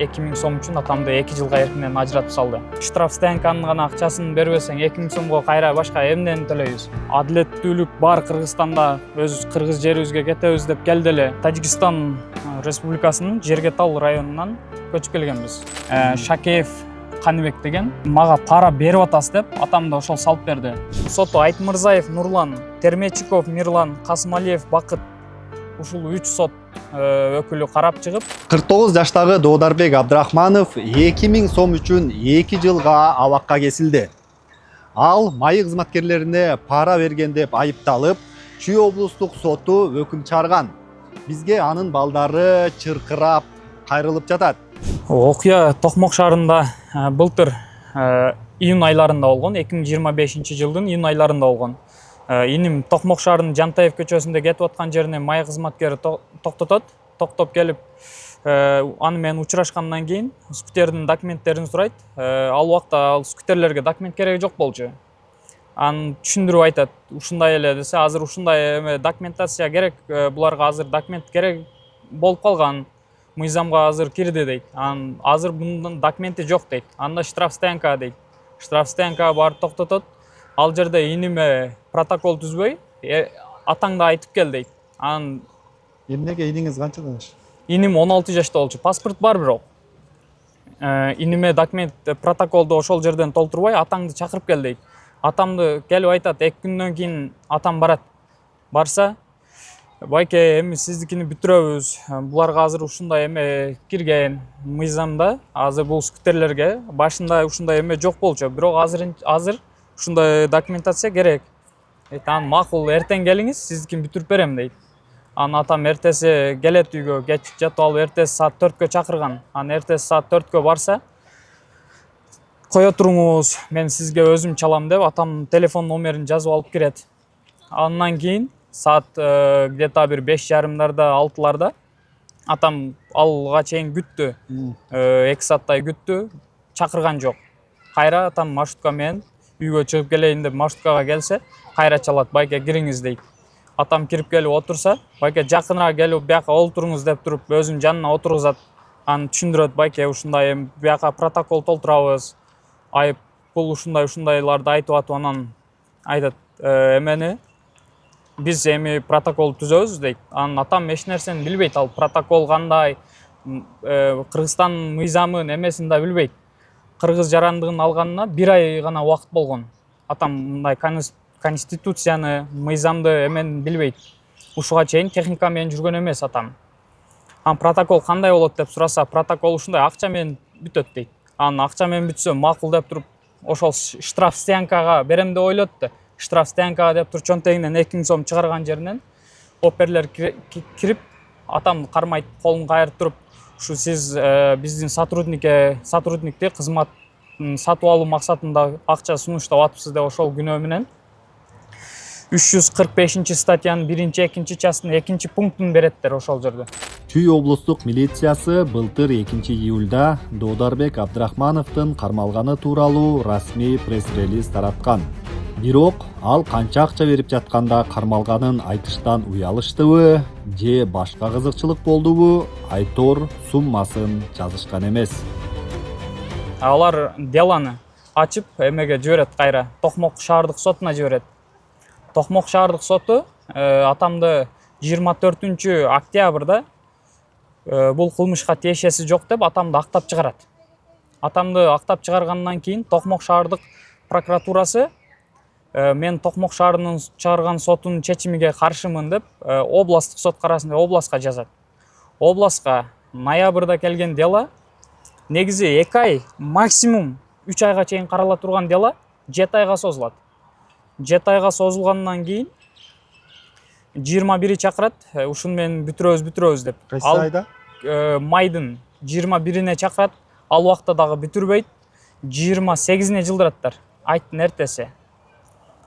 2000 сом үчүн атамды 2 жылга эркинен ажыратып салды. Штраф стоянканын гана акчасын бербесең 2000 сомго кайра башка эмнени төлөйбүз? Адилеттүүлүк бар Кыргызстанда, өз кыргыз жерибизге кетебиз деп келди эле Тажикстан Республикасынын Жергетал районунан көчүп келгенбиз. Шакеев Каныбек деген мага пара берип атасыз деп атамды ошол салып берди. Соту Айтмырзаев Нурлан, Термечиков Мирлан, Касымалиев Бакыт ушул 3 сот өкүлү карап чыгып, 49 жаштагы Доодарбек Абдрахманов 2000 сом үчүн 2 жылга абакка кесилди. Ал майы кызматкерлерине пара берген деп айыпталып, Чүй облустук соту өкүм чыгарган. Бизге анын балдары чыркырап кайрылып жатат. Окуя Токмок шаарында былтыр июнь айларында болгон, 2025 жылдын июнь айларында болгон. Иним Токмок шаарынын Жантаев көчөсүндө кетип аткан жерине май кызматкери токтоп келип, аны менен учурашкандан кийин скутердин документтерин сурайт. Ал убакта ал скутерлерге документ кереги жок болчу. Аны түшүндүрүп айтат. Ушундай эле десе, азыр ушундай документация керек, буларга азыр документ керек болуп калган. Мыйзамга азыр кирди дейт. Азыр мунун документи жок дейт. Анда штраф стоянка дейт. Штраф стоянкага барып токтотот. Ал жерде иниме протокол түзбөй, атаңды айтып кел дейт. Эмнеге иниңиз канчада жаш? Иним 16 жашта болчу. Паспорт бар бирок. Иниме документ протоколду ошол жерден толтурбай, атаңды чакырып кел дейт. Атамды келип айтат, 2 күндөн кийин атам барат. Барса, байке, эми сиздикини бүтүрөбүз. Буларга азыр ушундай эме кирген мыйзамда. Азыр бул скутерлерге башында ушундай эме жок болчу. Бирок азыр ушундай документация керек. Аны макул, эртең келиңиз, сиздикин бүтүрүп берем дейт. Атам эртеси келет үйгө, кеч жатып алып эртеси саат 4кө чакырган. Эртеси саат 4кө барса, кое туруңуз, мен сизге өзүм чалам деп атам телефон номерин жазып алып кирет. Андан кийин саат где-то бир 5:30 6-ларда атам алга чейин күттү. 2 сааттай күттү, чакырган жок. Кайра атам маршрутка менен үйгө чыгып келейин деп маршруткага келсе, кайра чалат, байке кириңиз дейт. Атам кирип келип отурса, байке жакыныраак келип бияка олтуруңуз деп туруп, өзүнүн жанына отургузат. Аны түшүндүрөт, байке ушундай бияка протокол толтурабыз. Айып бул ушундайларды айтып атып, анан айтат, эмени биз эми протокол түзөбүз дейт. Атам эч нерсени билбейт, ал протокол кандай, Кыргызстан мыйзамын эмесин да билбейт. Кыргыз жарандыгын алганына 1 ай гана убакыт болгон. Атам мындай конституцияны, мыйзамды эмени билбейт. Ушуга чейин техника менен жүргөн эмес атам. Протокол кандай болот деп сураса, протокол ушундай акча менен бүтөт дейт. Акча менен бүтсө макул деп туруп, ошол штраф стоянкага берем деп ойлойт да. Штраф стоянкага деп туруп чөнтөгүнөн 2000 сом чыгарган жеринен оперлер кирип, атам кармайт, колун кайрып туруп, ушу сиз биздин сотрудникти кызмат сатып алуу максатында акча сунуштап атыпсыз деп ошол күнөө менен 345 статьянын 1-2 частынын 2 пунктун береттер ошол жерде. Чүй облустук милициясы былтыр 2 июлда Доодарбек Абдрахмановдун кармалганы тууралуу расмий пресс-релиз тараткан. Бирок ал канча акча берип жатканда кармалганын айтыштан уялыштыбы же башка кызыкчылык болдубу, айтор суммасын жазышкан эмес. Алар деланы ачып эмеге жиберет, кайра Токмок шаардык сотуна жиберет. Токмок шаардык соту атамды 24 октябрда бул кылмышка тиешеси жок деп атамды актап чыгарат. Атамды актап чыгаргандан кийин Токмок шаардык прокуратурасы мен Токмок шаарынын чыгарган сотунун чечимиге каршымын деп областтык сот карасында областка жазат. Областка ноябрда келген дело негизи 2 ай, максимум 3 айга чейин карала турган дело 7 айга созулат. 7 айга созулгандан кийин 21 чакырат, ушуну менен бүтүрөбүз деп. Кайсы айда? Майдын 21-ине чакырат, ал убакта дагы бүтүрбөйт, 28-ине жылдыраттар, айттын эртеси.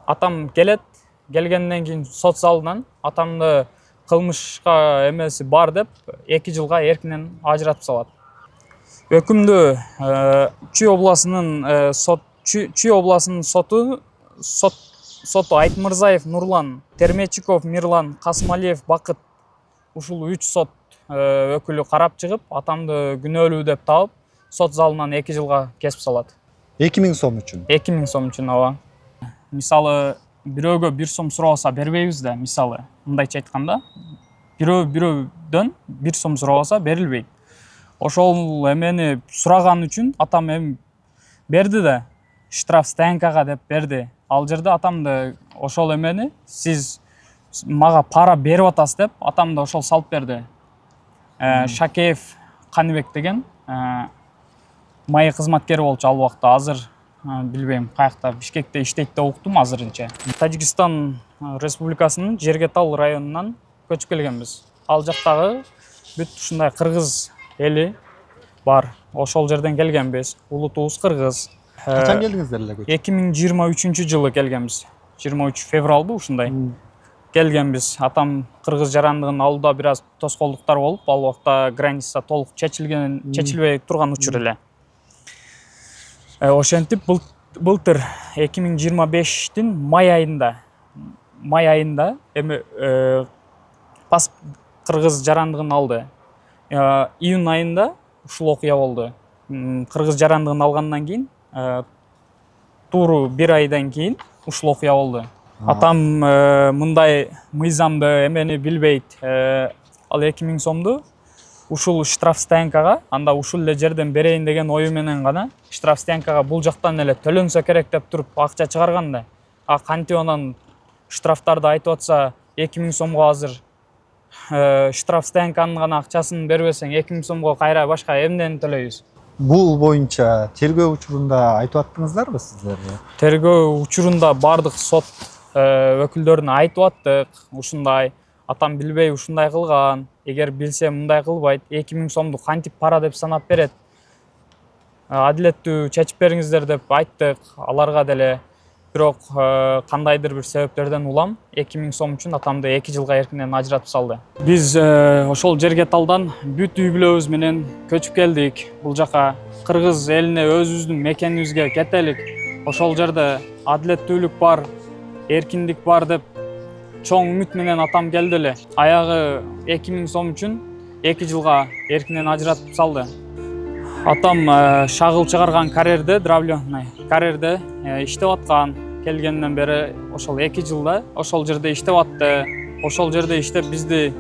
Атам келет, келгенден кийин сот залынан атамды кылмышка эмеси бар деп 2 жылга эркинен ажыратып салат. Өкүмдү Чүй областынын соту Айтмырзаев Нурлан, Термечиков Мирлан, Касымалиев Бакыт ушул 3 сот өкүлү карап чыгып, атамды күнөөлүү деп таап, сот залынан 2 жылга кесип салат. 2000 сом үчүн. 2000 сом үчүн, ооба. Мисалы, бирөөгө 1 сом сурабаса бербейбиз да, мисалы, мындайча айтканда, бирөөдөн 1 сом сурабаса берилбейт. Ошол эмени сураган үчүн атам эми берди да, штраф стоянкага деп берди. Ал жерде атамды ошол эмени сиз мага пара берип атасыз деп атамды ошол салып берди. Шакеев Каныбек деген майы кызматкери болчу ал убакта. Азыр билбейм каякта, Бишкекте иштейт деп уктум азырынча. Тажикстан Республикасынын Жергетал районунан көчүп келгенбиз. Ал жактагы бүт ушундай кыргыз эли бар. Ошол жерден келгенбиз. Улутубуз кыргыз. Качан келдиңиздер эле көчүп? 2023 жылы келгенбиз. 23 февралбы ушундай. Келгенбиз. Атам кыргыз жарандыгын алууда бир аз тоскоолдуктар болуп, ал убакта граница толук чечилбей турган учур эле. Ошентип былтыр 2025-тин май айында эми кыргыз жарандыгын алды. Июнь айында ушул окуя болду. Кыргыз жарандыгын алгандан кийин тууру 1 айдан кийин ушул окуя болду. Атам мындай мыйзамды эмени билбейт. Ал 2000 сомду ушул штраф стоянкага, анда ушул эле жерден берейин деген ою менен гана штраф стоянкага бул жактан эле төлөнсө керек деп туруп акча чыгарган да. Кантип анан штрафтарды айтып атса 2000 сомго азыр штраф стоянканын гана акчасын бербесең 2000 сомго кайра башка эмнени төлөйбүз? Бул боюнча тергөө учурунда айтып аттыңыздарбы сиздер? Тергөө учурунда бардык сот өкүлдөрүнө айтып аттык. Ушундай атам билбей ушундай кылган. Эгер билсе мындай кылбайт. 2000 сомду кантип пара деп санап берет. Адилеттүү чечип бериңиздер деп айттык аларга деле. Бирок кандайдыр бир себептерден улам 2000 сом үчүн атамды 2 жылга эркинен ажыратып салды. Биз ошол Жергеталдан бүт үй бүлөбүз менен көчүп келдик. Бул жака кыргыз элине өзүбүздүн мекенибизге кетелик. Ошол жерде адилеттүүлүк бар, эркиндик бар деп чоң үмүт менен атам келди эле. Аягы 2000 сом үчүн 2 жылга эркинен ажыратып салды. Атам шагыл чыгарган карьерде, дравленный карьерде иштеп аткан. Келгенден бери ошол 2 жылда ошол жерде иштеп атты. Ошол жерде иштеп бизди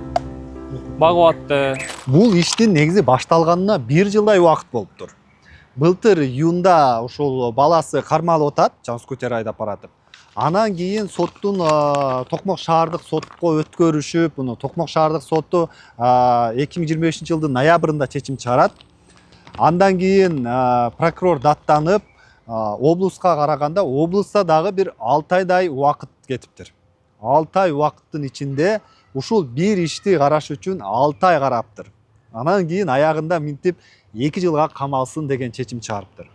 багып атты. Бул иштин негизи башталганына 1 жылдай убакыт болуптур. Былтыр июнда ушул баласы кармалып атат, скутер айдап баратып. Анан кийин соттун Токмок шаардык сотко өткөрүшүп, муну Токмок шаардык соту 2025 жылдын ноябрында чечим чыгарат. Андан кийин прокурор даттанып, облуска караганда облуста дагы бир 6 айдай убакыт кетиптир. 6 ай убакыттын ичинде ушул бир ишти караш үчүн 6 ай караптыр. Анан кийин аягында минтип 2 жылга камалсын деген чечим чыгарыптыр.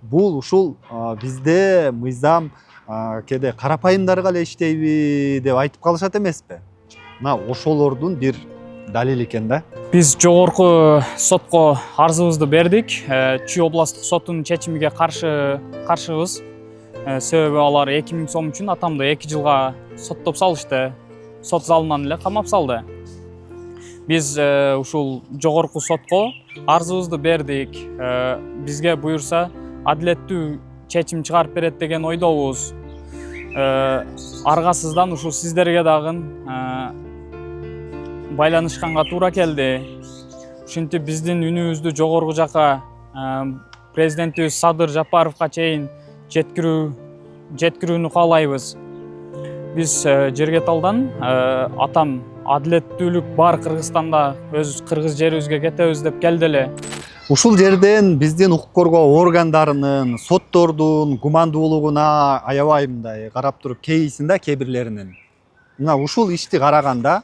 Бул ушул бизде мыйзам кээде карапайымдарга эле иштейби деп айтып калышат эмеспи? Мына ошолордун бир далили экен да. Биз жогорку сотко арызыбызды бердик. Чүй областтык соттун чечимиге каршыбыз. Себеби алар 2000 сом үчүн атамды 2 жылга соттоп салышты. Сот залынан эле камап салды. Биз ушул жогорку сотко арызыбызды бердик. Бизге буюрса адилеттүү чечим чыгарып берет деген ойдобуз. Аргасыздан ушул сиздерге дагы байланышканга туура келди. Ушинтип биздин үнүбүздү жогорку жака президентибиз Садыр Жапаровго чейин жеткирүүнү каалайбыз. Биз Жергеталдан атам адилеттүүлүк бар Кыргызстанда, өз кыргыз жерибизге кетебиз деп келди эле. Ушул жерден биздин укук коргоо органдарынын, соттордун гумандуулугуна аябай мындай карап туруп кейисинде кээ-бирлеринин. Мына ушул ишти караганда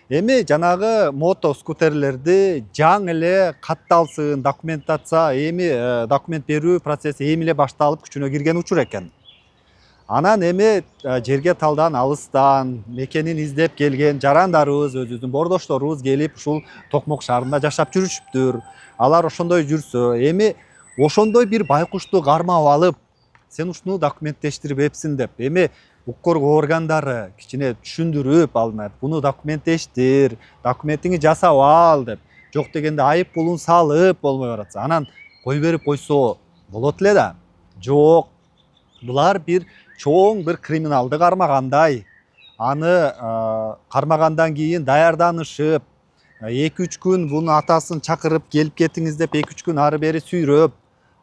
эми жанагы мото скутерлерди жаңы эле катталсын, документация, эми документ берүү процесси эми эле башталып күчүнө кирген учур экен. Анан эми Жергеталдан алыстан мекенин издеп келген жарандарыбыз, өзүбүздүн бордошторубуз келип ушул Токмок шаарында жашап жүрүшүптүр. Алар ошондой жүрсө, эми ошондой бир байкушту кармап алып, сен ушуну документтештирип эпсиң деп. Эми укук коргоо органдары кичине түшүндүрүп алынат. Буну документтештир, документиңи жасап ал деп. Жок дегенде айып пулун салып болбой баратса, анан кой берип койсо болот эле да. Жок. Булар бир чоң бир криминалды кармагандай. Аны кармагандан кийин даярданышып, 2-3 күн бунун атасын чакырып келип кетиңиз деп 2-3 күн ары бери сүйрөп,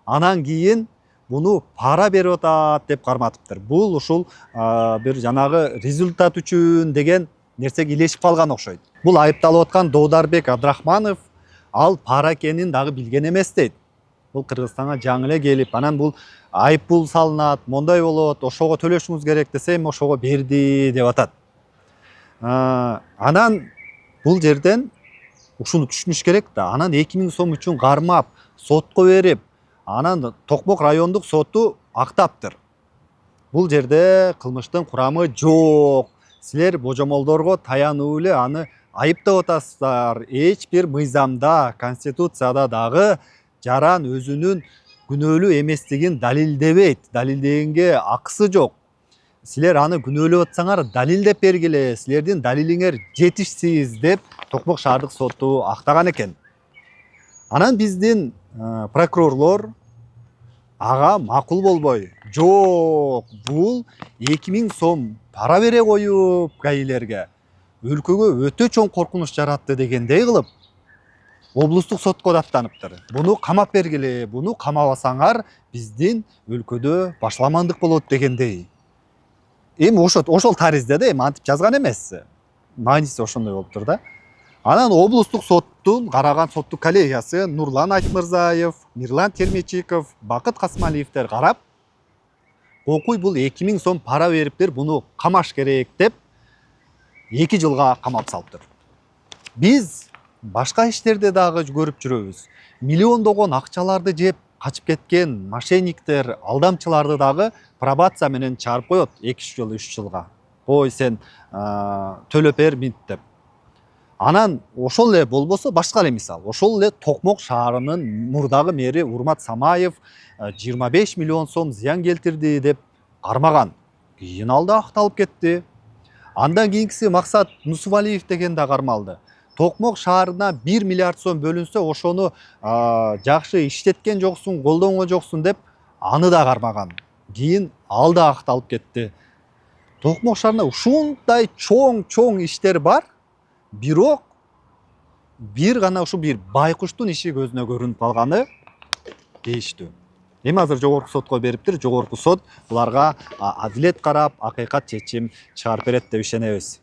анан кийин буну пара берип атат деп карматыптыр. Бул ушул бир жанагы результат үчүн деген нерсеге илешип калган окшойт. Бул айыпталып аткан Доодарбек Абдрахманов ал пара экенин дагы билген эмес дейт. Бул Кыргызстанга жаңы эле келип, анан бул айып пул салынат, мондай болот, ошого төлөшүңүз керек десе, эми ошого берди деп атат. Анан бул жерден ушуну түшүнүш керек да. Анан 2000 сом үчүн кармап, сотко берип, анан Токмок райондук соту актаптыр. Бул жерде кылмыштын курамы жок. Силер божомолдорго таянуу эле аны айыптап атасыздар. Эч бир мыйзамда, конституцияда дагы жаран өзүнүн күнөөлүү эместигин далилдебейт. Далилдегенге акысы жок. Силер аны күнөөлөп атсаңар, далилдеп бергиле. Силердин далилиңер жетишсиз деп Токмок шаардык соту актаган экен. Анан биздин прокурорлор ага макул болбой, жок, бул 2000 сом пара бере коюп гаилерге өлкөгө өтө чоң коркунуч жаратты дегендей кылып облустук сотко даттаныптыр. Буну камап бергиле, буну камабасаңар биздин өлкөдө башаламандык болот дегендей. Эми ошол таризде да эми антип жазган эмес. Мааниси ошондой болуптур да. Анан облустук соттун караган соттук коллегиясы Нурлан Айтмырзаев, Мирлан Термечиков, Бакыт Касмалиевдер карап, окуй бул 2000 сом пара бериптир, буну камаш керек деп 2 жылга камап салыптыр. Биз башка иштерде дагы көрүп жүрөбүз. Миллиондогон акчаларды жеп качып кеткен мошенниктер, алдамчыларды дагы пробация менен чыгарып коет 2 жыл, 3 жылга. Ой, сен төлөп бер минт деп. Анан ошол эле болбосо башка эле мисал. Ошол эле Токмок шаарынын мурдагы мэри Урмат Самаев 25 миллион сом зыян келтирди деп кармаган. Кийин ал да акталып кетти. Андан кийинкиси Максат Нусувалиев деген да кармалды. Токмок шаарына 1 миллиард сом бөлүнсө, ошону жакшы иштеткен жоксуң, колдонгон жоксуң деп аны да кармаган. Кийин ал да акталып кетти. Токмок шаарында ушундай чоң иштер бар. Бирок бир гана ушу бир байкуштун иши көзүнө көрүнүп калганы дейиштүү. Эми азыр жогорку сотко бериптир. Жогорку сот буларга адилет карап, акыйкат чечим чыгарып берет деп ишенебиз.